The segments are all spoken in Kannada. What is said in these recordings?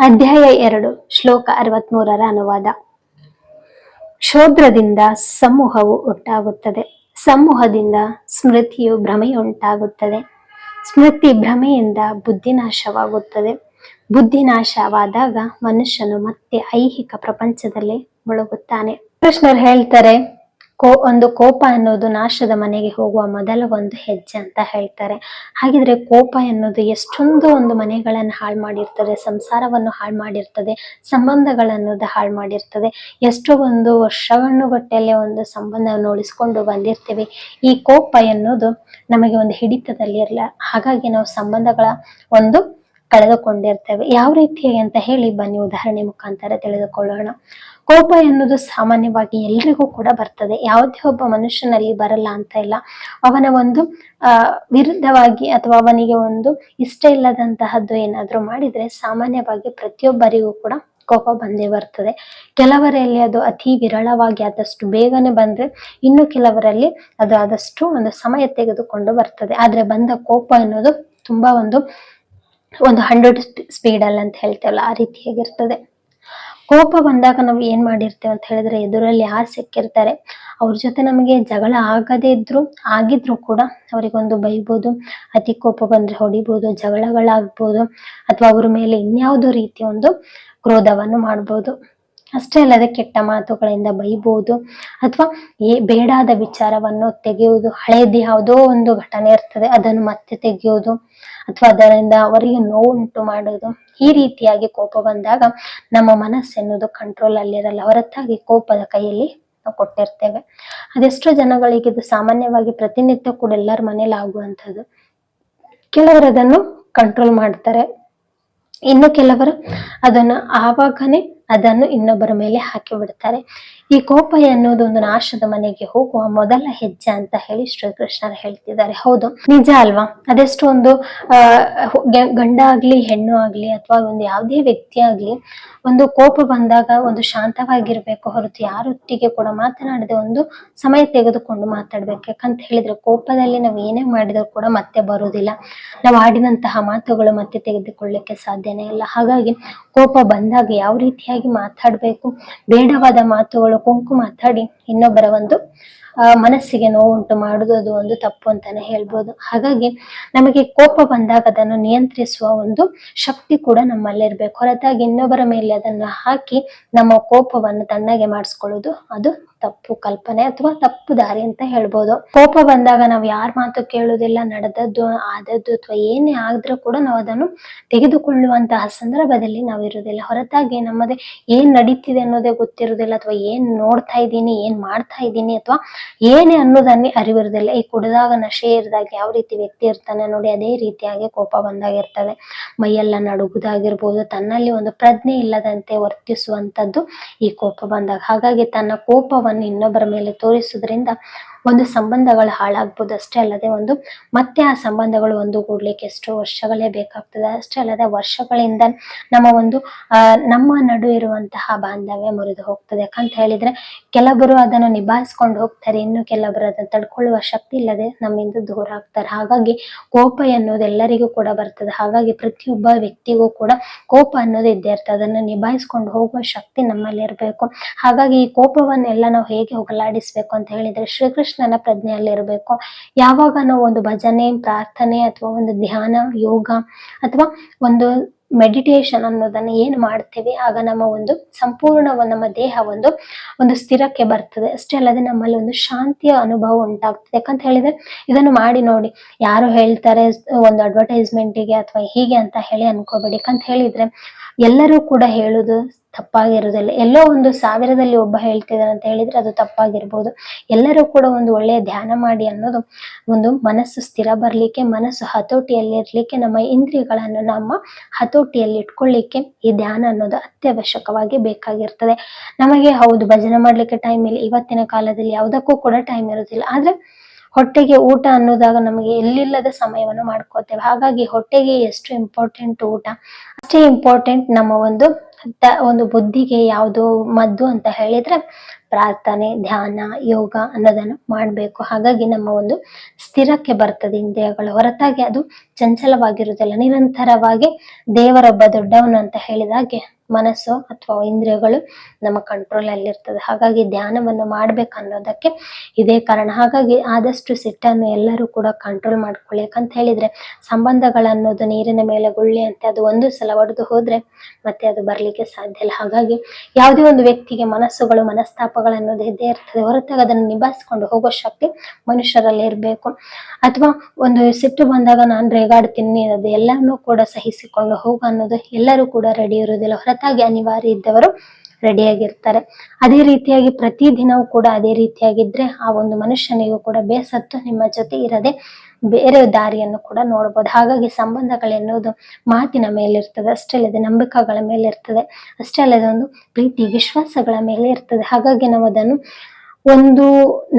ಅಧ್ಯಾಯ 2 ಶ್ಲೋಕ 63ರ ಅನುವಾದ. ಶೋದ್ರದಿಂದ ಸಮೂಹವು ಉಂಟಾಗುತ್ತದೆ, ಸಮೂಹದಿಂದ ಸ್ಮೃತಿಯು ಭ್ರಮೆಯುಂಟಾಗುತ್ತದೆ, ಸ್ಮೃತಿ ಭ್ರಮೆಯಿಂದ ಬುದ್ಧಿನಾಶವಾಗುತ್ತದೆ, ಬುದ್ಧಿನಾಶವಾದಾಗ ಮನುಷ್ಯನು ಮತ್ತೆ ಐಹಿಕ ಪ್ರಪಂಚದಲ್ಲಿ ಮುಳುಗುತ್ತಾನೆ. ಕೃಷ್ಣರು ಹೇಳ್ತಾರೆ, ಒಂದು ಕೋಪ ಅನ್ನೋದು ನಾಶದ ಮನೆಗೆ ಹೋಗುವ ಮೊದಲ ಒಂದು ಹೆಜ್ಜೆ ಅಂತ ಹೇಳ್ತಾರೆ. ಹಾಗಿದ್ರೆ ಕೋಪ ಅನ್ನೋದು ಎಷ್ಟೊಂದು ಒಂದು ಮನೆಗಳನ್ನು ಹಾಳು ಮಾಡಿರ್ತದೆ, ಸಂಸಾರವನ್ನು ಹಾಳು ಮಾಡಿರ್ತದೆ, ಸಂಬಂಧಗಳನ್ನೋದು ಹಾಳು ಮಾಡಿರ್ತದೆ. ಎಷ್ಟೋ ಒಂದು ವರ್ಷಗಟ್ಟಲೆ ಒಂದು ಸಂಬಂಧವನ್ನು ಉಳಿಸ್ಕೊಂಡು ಬಂದಿರ್ತೀವಿ. ಈ ಕೋಪ ಎನ್ನುವುದು ನಮಗೆ ಒಂದು ಹಿಡಿತದಲ್ಲಿ ಇರಲ್ಲ, ಹಾಗಾಗಿ ನಾವು ಸಂಬಂಧಗಳ ಒಂದು ಕಳೆದುಕೊಂಡಿರ್ತೇವೆ. ಯಾವ ರೀತಿಯಾಗಿ ಅಂತ ಹೇಳಿ ಬನ್ನಿ ಉದಾಹರಣೆ ಮುಖಾಂತರ ತಿಳಿದುಕೊಳ್ಳೋಣ. ಕೋಪ ಎನ್ನುವುದು ಸಾಮಾನ್ಯವಾಗಿ ಎಲ್ರಿಗೂ ಕೂಡ ಬರ್ತದೆ, ಯಾವುದೇ ಒಬ್ಬ ಮನುಷ್ಯನಲ್ಲಿ ಬರಲ್ಲ ಅಂತ ಇಲ್ಲ. ಅವನ ಒಂದು ವಿರುದ್ಧವಾಗಿ ಅಥವಾ ಅವನಿಗೆ ಒಂದು ಇಷ್ಟ ಇಲ್ಲದಂತಹದ್ದು ಏನಾದ್ರೂ ಮಾಡಿದ್ರೆ ಸಾಮಾನ್ಯವಾಗಿ ಪ್ರತಿಯೊಬ್ಬರಿಗೂ ಕೂಡ ಕೋಪ ಬಂದೇ ಬರ್ತದೆ. ಕೆಲವರಲ್ಲಿ ಅದು ಅತಿ ವಿರಳವಾಗಿ ಆದಷ್ಟು ಬೇಗನೆ ಬಂದ್ರೆ, ಇನ್ನು ಕೆಲವರಲ್ಲಿ ಅದು ಆದಷ್ಟು ಒಂದು ಸಮಯ ತೆಗೆದುಕೊಂಡು ಬರ್ತದೆ. ಆದ್ರೆ ಬಂದ ಕೋಪ ಅನ್ನೋದು ತುಂಬಾ ಒಂದು 100 ಸ್ಪೀಡಲ್ಲಿ ಅಂತ ಹೇಳ್ತೇವಲ್ಲ, ಆ ರೀತಿಯಾಗಿರ್ತದೆ. ಕೋಪ ಬಂದಾಗ ನಾವು ಏನ್ ಮಾಡಿರ್ತೇವೆ ಅಂತ ಹೇಳಿದ್ರೆ, ಎದುರಲ್ಲಿ ಯಾರು ಸಿಕ್ಕಿರ್ತಾರೆ ಅವ್ರ ಜೊತೆ ನಮಗೆ ಜಗಳ ಆಗಿದ್ರು ಕೂಡ ಅವರಿಗೊಂದು ಬೈಬೋದು, ಅತಿ ಕೋಪ ಬಂದ್ರೆ ಹೊಡಿಬೋದು, ಜಗಳಗಳಾಗ್ಬೋದು, ಅಥವಾ ಅವ್ರ ಮೇಲೆ ಇನ್ಯಾವುದೋ ರೀತಿಯ ಒಂದು ಕ್ರೋಧವನ್ನು ಮಾಡ್ಬೋದು. ಅಷ್ಟೇ ಅಲ್ಲದೆ ಕೆಟ್ಟ ಮಾತುಗಳಿಂದ ಬೈಬೋದು, ಅಥವಾ ಬೇಡಾದ ವಿಚಾರವನ್ನು ತೆಗೆಯುವುದು, ಹಳೇದು ಯಾವುದೋ ಒಂದು ಘಟನೆ ಇರ್ತದೆ ಅದನ್ನು ಮತ್ತೆ ತೆಗೆಯೋದು, ಅಥವಾ ಅದರಿಂದ ಅವರಿಗೆ ನೋವುಂಟು ಮಾಡೋದು. ಈ ರೀತಿಯಾಗಿ ಕೋಪ ಬಂದಾಗ ನಮ್ಮ ಮನಸ್ಸೆನ್ನುವುದು ಕಂಟ್ರೋಲ್ ಅಲ್ಲಿರಲ್ಲ, ಹೊರತಾಗಿ ಕೋಪದ ಕೈಯಲ್ಲಿ ನಾವು ಕೊಟ್ಟಿರ್ತೇವೆ. ಅದೆಷ್ಟೋ ಜನಗಳಿಗೆ ಇದು ಸಾಮಾನ್ಯವಾಗಿ ಪ್ರತಿನಿತ್ಯ ಕೂಡ ಎಲ್ಲರ ಮನೇಲಿ ಆಗುವಂಥದ್ದು. ಕೆಲವರು ಅದನ್ನು ಕಂಟ್ರೋಲ್ ಮಾಡ್ತಾರೆ, ಇನ್ನು ಕೆಲವರು ಅದನ್ನು ಇನ್ನೊಬ್ಬರ ಮೇಲೆ ಹಾಕಿ ಬಿಡ್ತಾರೆ. ಈ ಕೋಪ ಎನ್ನುವುದು ಒಂದು ನಾಶದ ಮನೆಗೆ ಹೋಗುವ ಮೊದಲ ಹೆಜ್ಜೆ ಅಂತ ಹೇಳಿ ಶ್ರೀಕೃಷ್ಣರು ಹೇಳ್ತಿದ್ದಾರೆ. ಹೌದು, ನಿಜ ಅಲ್ವಾ? ಅದೆಷ್ಟು ಒಂದು ಗಂಡ ಆಗ್ಲಿ ಹೆಣ್ಣು ಆಗ್ಲಿ ಅಥವಾ ಒಂದು ಯಾವುದೇ ವ್ಯಕ್ತಿ ಆಗ್ಲಿ ಒಂದು ಕೋಪ ಬಂದಾಗ ಒಂದು ಶಾಂತವಾಗಿರ್ಬೇಕು, ಹೊರತು ಯಾರೊಟ್ಟಿಗೆ ಕೂಡ ಮಾತನಾಡದೆ ಒಂದು ಸಮಯ ತೆಗೆದುಕೊಂಡು ಮಾತಾಡ್ಬೇಕು. ಯಾಕಂತ ಹೇಳಿದ್ರೆ ಕೋಪದಲ್ಲಿ ನಾವು ಏನೇ ಮಾಡಿದ್ರು ಕೂಡ ಮತ್ತೆ ಬರುವುದಿಲ್ಲ, ನಾವು ಆಡಿದಂತಹ ಮಾತುಗಳು ಮತ್ತೆ ತೆಗೆದುಕೊಳ್ಳಿಕ್ಕೆ ಸಾಧ್ಯನೇ ಇಲ್ಲ. ಹಾಗಾಗಿ ಕೋಪ ಬಂದಾಗ ಯಾವ ರೀತಿಯಾಗಿ ಮಾತಾಡ್ಬೇಕು, ಬೇಡವಾದ ಮಾತುಗಳು ಕೊಂಕು ಮಾತಾಡಿ ಇನ್ನೊಬ್ಬರ ಒಂದು ಮನಸ್ಸಿಗೆ ನೋವುಂಟು ಮಾಡುವುದು ಅದು ಒಂದು ತಪ್ಪು ಅಂತಾನೆ ಹೇಳ್ಬೋದು. ಹಾಗಾಗಿ ನಮಗೆ ಕೋಪ ಬಂದಾಗ ಅದನ್ನು ನಿಯಂತ್ರಿಸುವ ಒಂದು ಶಕ್ತಿ ಕೂಡ ನಮ್ಮಲ್ಲಿರ್ಬೇಕು, ಹೊರತಾಗಿ ಇನ್ನೊಬ್ಬರ ಮೇಲೆ ಅದನ್ನು ಹಾಕಿ ನಮ್ಮ ಕೋಪವನ್ನು ತಣ್ಣಗೆ ಮಾಡಿಸ್ಕೊಳ್ಳೋದು ಅದು ತಪ್ಪು ಕಲ್ಪನೆ ಅಥವಾ ತಪ್ಪು ದಾರಿ ಅಂತ ಹೇಳ್ಬೋದು. ಕೋಪ ಬಂದಾಗ ನಾವು ಯಾರ ಮಾತು ಕೇಳುವುದಿಲ್ಲ, ನಡೆದದ್ದು ಆದದ್ದು ಅಥವಾ ಏನೇ ಆದ್ರೂ ಕೂಡ ನಾವು ಅದನ್ನು ತೆಗೆದುಕೊಳ್ಳುವಂತಹ ಸಂದರ್ಭದಲ್ಲಿ ನಾವು ಇರುವುದಿಲ್ಲ, ಹೊರತಾಗಿ ನಮ್ಮದೇ ಏನ್ ನಡೀತಿದೆ ಅನ್ನೋದೇ ಗೊತ್ತಿರುವುದಿಲ್ಲ, ಅಥವಾ ಏನ್ ನೋಡ್ತಾ ಇದ್ದೀನಿ, ಏನ್ ಮಾಡ್ತಾ ಇದ್ದೀನಿ ಅಥವಾ ಏನೇ ಅನ್ನೋದನ್ನೇ ಅರಿವಿರುವುದಿಲ್ಲ. ಈ ಕುಡಿದಾಗ ನಶೆ ಇರಿದಾಗ ಯಾವ ರೀತಿ ವ್ಯಕ್ತಿ ಇರ್ತಾನೆ ನೋಡಿ, ಅದೇ ರೀತಿಯಾಗಿ ಕೋಪ ಬಂದಾಗಿರ್ತದೆ. ಮೈಯೆಲ್ಲ ನಡುಗುದಾಗಿರ್ಬೋದು, ತನ್ನಲ್ಲಿ ಒಂದು ಪ್ರಜ್ಞೆ ಇಲ್ಲದಂತೆ ವರ್ತಿಸುವಂತದ್ದು ಈ ಕೋಪ ಬಂದಾಗ. ಹಾಗಾಗಿ ತನ್ನ ಕೋಪವನ್ನು ಇನ್ನೊಬ್ಬರ ಮೇಲೆ ತೋರಿಸುವುದರಿಂದ ಒಂದು ಸಂಬಂಧಗಳು ಹಾಳಾಗ್ಬೋದು. ಅಷ್ಟೇ ಅಲ್ಲದೆ ಮತ್ತೆ ಆ ಸಂಬಂಧಗಳು ಒಂದುಗೂಡ್ಲಿಕ್ಕೆ ಎಷ್ಟೋ ವರ್ಷಗಳೇ ಬೇಕಾಗ್ತದೆ. ಅಷ್ಟೇ ಅಲ್ಲದೆ ವರ್ಷಗಳಿಂದ ನಮ್ಮ ನಡು ಇರುವಂತಹ ಬಾಂಧವ್ಯ ಮುರಿದು ಹೋಗ್ತದೆ. ಯಾಕಂತ ಹೇಳಿದ್ರೆ ಕೆಲವರು ಅದನ್ನು ನಿಭಾಯಿಸ್ಕೊಂಡು ಹೋಗ್ತಾರೆ, ಇನ್ನು ಕೆಲವರು ಅದನ್ನು ತಡ್ಕೊಳ್ಳುವ ಶಕ್ತಿ ಇಲ್ಲದೆ ನಮ್ಮಿಂದ ದೂರ ಆಗ್ತಾರೆ. ಹಾಗಾಗಿ ಕೋಪ ಅನ್ನೋದು ಎಲ್ಲರಿಗೂ ಕೂಡ ಬರ್ತದೆ. ಹಾಗಾಗಿ ಪ್ರತಿಯೊಬ್ಬ ವ್ಯಕ್ತಿಗೂ ಕೂಡ ಕೋಪ ಅನ್ನೋದು ಇದ್ದೇ ಇರ್ತದೆ, ಅದನ್ನು ನಿಭಾಯಿಸ್ಕೊಂಡು ಹೋಗುವ ಶಕ್ತಿ ನಮ್ಮಲ್ಲಿ ಇರಬೇಕು. ಹಾಗಾಗಿ ಈ ಕೋಪವನ್ನೆಲ್ಲ ನಾವು ಹೇಗೆ ಹೋಗಲಾಡಿಸ್ಬೇಕು ಅಂತ ಹೇಳಿದ್ರೆ ಶ್ರೀಕೃಷ್ಣನ ಪ್ರಜ್ಞೆಯಲ್ಲಿರಬೇಕು. ಯಾವಾಗ ನಾವು ಒಂದು ಭಜನೆ, ಪ್ರಾರ್ಥನೆ ಅಥವಾ ಒಂದು ಧ್ಯಾನ, ಯೋಗ ಅಥವಾ ಒಂದು ಮೆಡಿಟೇಷನ್ ಅನ್ನೋದನ್ನ ಏನು ಮಾಡ್ತೇವೆ, ಆಗ ನಮ್ಮ ಒಂದು ಸಂಪೂರ್ಣ ನಮ್ಮ ದೇಹ ಒಂದು ಸ್ಥಿರಕ್ಕೆ ಬರ್ತದೆ. ಅಷ್ಟೇ ಅಲ್ಲದೆ ನಮ್ಮಲ್ಲಿ ಒಂದು ಶಾಂತಿಯ ಅನುಭವ ಉಂಟಾಗ್ತದೆ. ಯಾಕಂತ ಹೇಳಿದ್ರೆ ಇದನ್ನು ಮಾಡಿ ನೋಡಿ, ಯಾರು ಹೇಳ್ತಾರೆ ಒಂದು ಅಡ್ವರ್ಟೈಸ್ಮೆಂಟಿಗೆ ಅಥವಾ ಹೀಗೆ ಅಂತ ಹೇಳಿ ಅನ್ಕೋಬೇಡಿ. ಯಾಕಂತ ಹೇಳಿದ್ರೆ ಎಲ್ಲರೂ ಕೂಡ ಹೇಳುದು ತಪ್ಪಾಗಿರುವುದಿಲ್ಲ. ಎಲ್ಲೋ 1000ದಲ್ಲಿ ಒಬ್ಬ ಹೇಳ್ತಿದ್ದಾರೆ ಅಂತ ಹೇಳಿದ್ರೆ ಅದು ತಪ್ಪಾಗಿರ್ಬೋದು. ಎಲ್ಲರೂ ಕೂಡ ಒಂದು ಒಳ್ಳೆಯ ಧ್ಯಾನ ಮಾಡಿ ಅನ್ನೋದು ಒಂದು ಮನಸ್ಸು ಸ್ಥಿರ ಬರ್ಲಿಕ್ಕೆ, ಮನಸ್ಸು ಹತೋಟಿಯಲ್ಲಿ ಇರ್ಲಿಕ್ಕೆ, ನಮ್ಮ ಇಂದ್ರಿಯಗಳನ್ನು ನಮ್ಮ ಹತೋಟಿಯಲ್ಲಿ ಇಟ್ಕೊಳ್ಳಿಕ್ಕೆ ಈ ಧ್ಯಾನ ಅನ್ನೋದು ಅತ್ಯವಶ್ಯಕವಾಗಿ ಬೇಕಾಗಿರ್ತದೆ. ನಮಗೆ ಹೌದು ಭಜನೆ ಮಾಡ್ಲಿಕ್ಕೆ ಟೈಮ್ ಇಲ್ಲ, ಇವತ್ತಿನ ಕಾಲದಲ್ಲಿ ಯಾವುದಕ್ಕೂ ಕೂಡ ಟೈಮ್ ಇರೋದಿಲ್ಲ. ಆದ್ರೆ ಹೊಟ್ಟೆಗೆ ಊಟ ಅನ್ನೋದಾಗ ನಮಗೆ ಎಲ್ಲಿಲ್ಲದ ಸಮಯವನ್ನು ಮಾಡ್ಕೋತೇವೆ. ಹಾಗಾಗಿ ಹೊಟ್ಟೆಗೆ ಎಷ್ಟು ಇಂಪಾರ್ಟೆಂಟ್ ಊಟ, ಅಷ್ಟೇ ಇಂಪಾರ್ಟೆಂಟ್ ನಮ್ಮ ಒಂದು ಒಂದು ಬುದ್ಧಿಗೆ ಯಾವುದು ಮದ್ದು ಅಂತ ಹೇಳಿದ್ರೆ ಪ್ರಾರ್ಥನೆ, ಧ್ಯಾನ, ಯೋಗ ಅನ್ನೋದನ್ನು ಮಾಡಬೇಕು. ಹಾಗಾಗಿ ನಮ್ಮ ಒಂದು ಸ್ಥಿರಕ್ಕೆ ಬರ್ತದೆ ಇಂದ್ರಿಯಗಳು, ಹೊರತಾಗಿ ಅದು ಚಂಚಲವಾಗಿರುವುದಿಲ್ಲ. ನಿರಂತರವಾಗಿ ದೇವರೊಬ್ಬ ದೊಡ್ಡವನು ಅಂತ ಹೇಳಿದಾಗೆ ಮನಸ್ಸು ಅಥವಾ ಇಂದ್ರಿಯಗಳು ನಮ್ಮ ಕಂಟ್ರೋಲ್ ಅಲ್ಲಿ ಇರ್ತದೆ. ಹಾಗಾಗಿ ಧ್ಯಾನವನ್ನು ಮಾಡ್ಬೇಕು ಅನ್ನೋದಕ್ಕೆ ಇದೇ ಕಾರಣ. ಹಾಗಾಗಿ ಆದಷ್ಟು ಸಿಟ್ಟನ್ನು ಎಲ್ಲರೂ ಕೂಡ ಕಂಟ್ರೋಲ್ ಮಾಡ್ಕೊಳ್ಳಿ. ಯಾಕಂತ ಹೇಳಿದ್ರೆ ಸಂಬಂಧಗಳನ್ನೋದು ನೀರಿನ ಮೇಲೆ ಗುಳ್ಳೆ ಅಂತೆ, ಅದು ಒಂದು ಸಲ ಒಡೆದು ಹೋದ್ರೆ ಮತ್ತೆ ಅದು ಬರ್ಲಿಕ್ಕೆ ಸಾಧ್ಯ ಇಲ್ಲ. ಹಾಗಾಗಿ ಯಾವುದೇ ಒಂದು ವ್ಯಕ್ತಿಗೆ ಮನಸ್ಸುಗಳು, ಮನಸ್ತಾಪಗಳು ಅನ್ನೋದು ಇದ್ದೇ ಇರ್ತದೆ, ಹೊರತಾಗಿ ಅದನ್ನು ನಿಭಾಯಿಸ್ಕೊಂಡು ಹೋಗೋ ಶಕ್ತಿ ಮನುಷ್ಯರಲ್ಲಿ ಇರಬೇಕು. ಅಥವಾ ಒಂದು ಸಿಟ್ಟು ಬಂದಾಗ ನಾನು ರೇಗಾಡ್ತೀನಿ ಅದು ಎಲ್ಲಾನು ಕೂಡ ಸಹಿಸಿಕೊಂಡು ಹೋಗ ಅನ್ನೋದು ಎಲ್ಲರೂ ಕೂಡ ರೆಡಿ ಇರುವುದಿಲ್ಲ, ಹೊರತಾಗಿ ಅನಿವಾರ್ಯ ಇದ್ದವರು ರೆಡಿಯಾಗಿರ್ತಾರೆ. ಅದೇ ರೀತಿಯಾಗಿ ಪ್ರತಿ ದಿನವೂ ಕೂಡ ಅದೇ ರೀತಿಯಾಗಿದ್ರೆ ಆ ಒಂದು ಮನುಷ್ಯನಿಗೂ ಕೂಡ ಬೇಸತ್ತು ನಿಮ್ಮ ಜೊತೆ ಇರದೆ ಬೇರೆ ದಾರಿಯನ್ನು ಕೂಡ ನೋಡ್ಬೋದು. ಹಾಗಾಗಿ ಸಂಬಂಧಗಳೆನ್ನುವುದು ಮಾತಿನ ಮೇಲಿರ್ತದೆ, ಅಷ್ಟೇ ಅಲ್ಲದೆ ನಂಬಿಕೆಗಳ ಮೇಲೆ ಇರ್ತದೆ, ಅಷ್ಟೇ ಅಲ್ಲದೆ ಒಂದು ಪ್ರೀತಿ ವಿಶ್ವಾಸಗಳ ಮೇಲೆ ಇರ್ತದೆ. ಹಾಗಾಗಿ ನಾವು ಅದನ್ನು ಒಂದು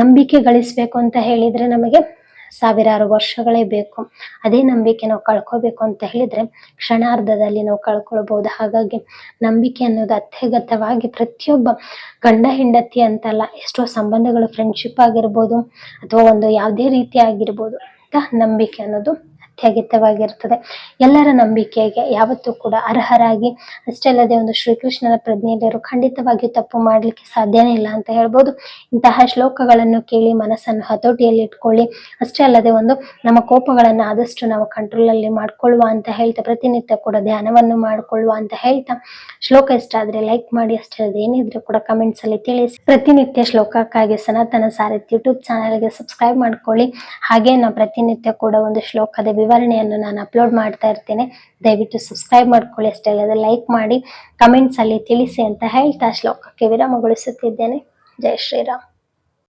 ನಂಬಿಕೆ ಗಳಿಸ್ಬೇಕು ಅಂತ ಹೇಳಿದ್ರೆ ನಮಗೆ ಸಾವಿರಾರು ವರ್ಷಗಳೇ ಬೇಕು. ಅದೇ ನಂಬಿಕೆ ನಾವು ಕಳ್ಕೋಬೇಕು ಅಂತ ಹೇಳಿದ್ರೆ ಕ್ಷಣಾರ್ಧದಲ್ಲಿ ನಾವು ಕಳ್ಕೊಳ್ಬಹುದು. ಹಾಗಾಗಿ ನಂಬಿಕೆ ಅನ್ನೋದು ಅತ್ಯಗತ್ಯವಾಗಿ ಪ್ರತಿಯೊಬ್ಬ ಗಂಡ ಹೆಂಡತಿ ಅಂತಲ್ಲ, ಎಷ್ಟೋ ಸಂಬಂಧಗಳು, ಫ್ರೆಂಡ್ಶಿಪ್ ಆಗಿರ್ಬೋದು ಅಥವಾ ಒಂದು ಯಾವುದೇ ರೀತಿ ಆಗಿರ್ಬೋದು, ನಂಬಿಕೆ ಅನ್ನೋದು ಅತ್ಯಗತ್ಯವಾಗಿರ್ತದೆ. ಎಲ್ಲರ ನಂಬಿಕೆಗೆ ಯಾವತ್ತೂ ಕೂಡ ಅರ್ಹರಾಗಿ, ಅಷ್ಟೇ ಅಲ್ಲದೆ ಒಂದು ಶ್ರೀಕೃಷ್ಣನ ಪ್ರಜ್ಞೆಯಲ್ಲಿರು ಖಂಡಿತವಾಗಿಯೂ ತಪ್ಪು ಮಾಡ್ಲಿಕ್ಕೆ ಸಾಧ್ಯನೇ ಇಲ್ಲ ಅಂತ ಹೇಳ್ಬೋದು. ಇಂತಹ ಶ್ಲೋಕಗಳನ್ನು ಕೇಳಿ ಮನಸ್ಸನ್ನು ಹತೋಟಿಯಲ್ಲಿ ಇಟ್ಕೊಳ್ಳಿ. ಅಷ್ಟೇ ಅಲ್ಲದೆ ಒಂದು ನಮ್ಮ ಕೋಪಗಳನ್ನು ಆದಷ್ಟು ನಾವು ಕಂಟ್ರೋಲ್ ಅಲ್ಲಿ ಮಾಡ್ಕೊಳ್ಳುವ ಅಂತ ಹೇಳ್ತಾ, ಪ್ರತಿನಿತ್ಯ ಕೂಡ ಧ್ಯಾನವನ್ನು ಮಾಡ್ಕೊಳ್ಳುವ ಅಂತ ಹೇಳ್ತಾ, ಶ್ಲೋಕ ಇಷ್ಟ ಆದ್ರೆ ಲೈಕ್ ಮಾಡಿ, ಅಷ್ಟೇ ಅಲ್ಲದೆ ಏನಿದ್ರು ಕೂಡ ಕಮೆಂಟ್ಸ್ ಅಲ್ಲಿ ತಿಳಿಸಿ. ಪ್ರತಿನಿತ್ಯ ಶ್ಲೋಕಕ್ಕಾಗಿ ಸನಾತನ ಸಾರಥಿ ಯೂಟ್ಯೂಬ್ ಚಾನೆಲ್ಗೆ ಸಬ್ಸ್ಕ್ರೈಬ್ ಮಾಡ್ಕೊಳ್ಳಿ. ಹಾಗೆ ನಾವು ಪ್ರತಿನಿತ್ಯ ಕೂಡ ಒಂದು ಶ್ಲೋಕದ ವಿವರಣೆಯನ್ನು ನಾನು ಅಪ್ಲೋಡ್ ಮಾಡ್ತಾ ಇರ್ತೇನೆ, ದಯವಿಟ್ಟು ಸಬ್ಸ್ಕ್ರೈಬ್ ಮಾಡ್ಕೊಳ್ಳಿ. ಅಷ್ಟೇ ಅಲ್ಲದೆ ಲೈಕ್ ಮಾಡಿ ಕಮೆಂಟ್ಸ್ ಅಲ್ಲಿ ತಿಳಿಸಿ ಅಂತ ಹೇಳ್ತಾ ಶ್ಲೋಕಕ್ಕೆ ವಿರಾಮಗೊಳಿಸುತ್ತಿದ್ದೇನೆ. ಜೈ ಶ್ರೀರಾಮ್.